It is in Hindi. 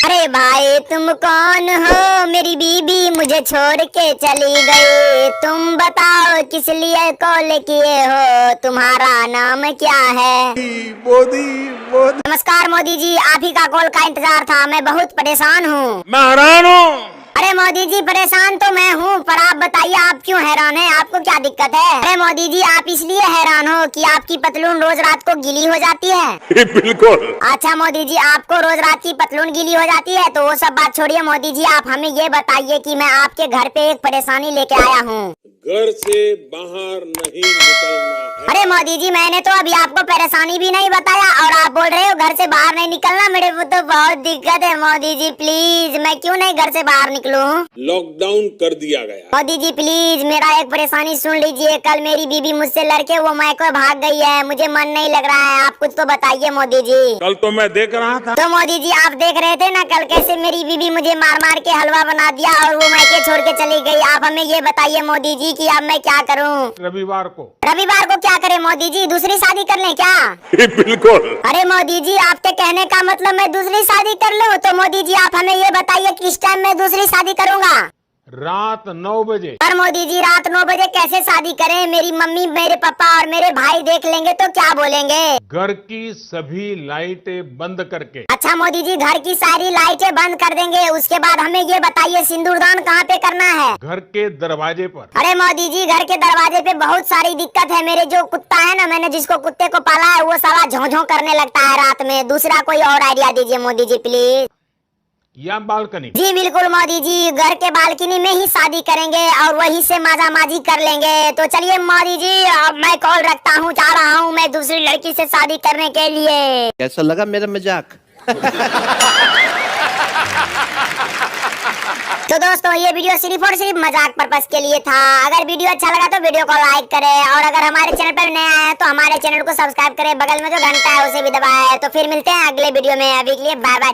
अरे भाई तुम कौन हो? मेरी बीबी मुझे छोड़ के चली गई। तुम बताओ किस लिए कॉल किए हो? तुम्हारा नाम क्या है? मोदी मोदी। नमस्कार मोदी जी, आप ही का कॉल का इंतजार था। मैं बहुत परेशान हूँ। मैं हैरान हूँ। अरे मोदी जी परेशान तो मैं हूँ, पर आप बताइए आप क्यों हैरान हैं? आपको क्या दिक्कत है? अरे मोदी जी आप इसलिए हैरान हो कि आपकी पतलून रोज रात को गीली हो जाती है। बिल्कुल। अच्छा मोदी जी, आपको रोज रात की पतलून गीली हो जाती है तो वो सब बात छोड़िए मोदी जी, आप हमें ये बताइए कि मैं आपके घर पे एक परेशानी लेके आया हूँ। घर से बाहर नहीं निकलना है। अरे मोदी जी मैंने तो अभी आपको परेशानी भी नहीं बताया और आप बोल रहे हो घर से बाहर नहीं निकलना। मेरे को तो बहुत दिक्कत है मोदी जी, प्लीज मैं क्यों नहीं घर से बाहर निकलूं? लॉकडाउन कर दिया गया। मोदी जी प्लीज मेरा एक परेशानी सुन लीजिए। कल मेरी बीबी मुझसे लड़के वो मायके भाग गई है, मुझे मन नहीं लग रहा है। आप कुछ तो बताइए मोदी जी। कल तो मैं देख रहा था। तो मोदी जी आप देख रहे थे ना कल कैसे मेरी बीबी मुझे मार मार के हलवा बना दिया और वो मायके छोड़ के चली गई। आप हमें ये बताइए मोदी जी कि अब मैं क्या करूं? रविवार को क्या करें मोदी जी? दूसरी शादी कर लें क्या? बिल्कुल। अरे मोदी जी आपके कहने का मतलब मैं दूसरी शादी कर लूं? तो मोदी जी आप हमें ये बताइए किस टाइम मैं दूसरी शादी करूंगा? रात 9 बजे। पर मोदी जी रात 9 बजे कैसे शादी करें? मेरी मम्मी मेरे पापा और मेरे भाई देख लेंगे तो क्या बोलेंगे? घर की सभी लाइटें बंद करके। अच्छा मोदी जी घर की सारी लाइटें बंद कर देंगे, उसके बाद हमें ये बताइए सिंदूरदान कहाँ पे करना है? घर के दरवाजे पर। अरे मोदी जी घर के दरवाजे पे बहुत सारी दिक्कत है। मेरे जो कुत्ता है ना, मैंने जिसको कुत्ते को पाला है वो साला झों करने लगता है रात में। दूसरा कोई और आइडिया दीजिए मोदी जी प्लीज। या बालकनी। जी बिल्कुल मोदी जी, घर के बालकनी में ही शादी करेंगे और वहीं से माजा माजी कर लेंगे। तो चलिए मोदी जी अब मैं कॉल रखता हूँ, जा रहा हूँ मैं दूसरी लड़की से शादी करने के लिए। कैसा लगा मेरा मजाक? तो दोस्तों ये वीडियो सिर्फ और सिर्फ मजाक पर्पस के लिए था। अगर वीडियो अच्छा लगा तो वीडियो को लाइक करें और अगर हमारे चैनल पर नए आए हैं तो हमारे चैनल को सब्सक्राइब करें, बगल में जो घंटा है उसे भी दबाएं। तो फिर मिलते हैं अगले वीडियो में, अभी के लिए बाय बाय।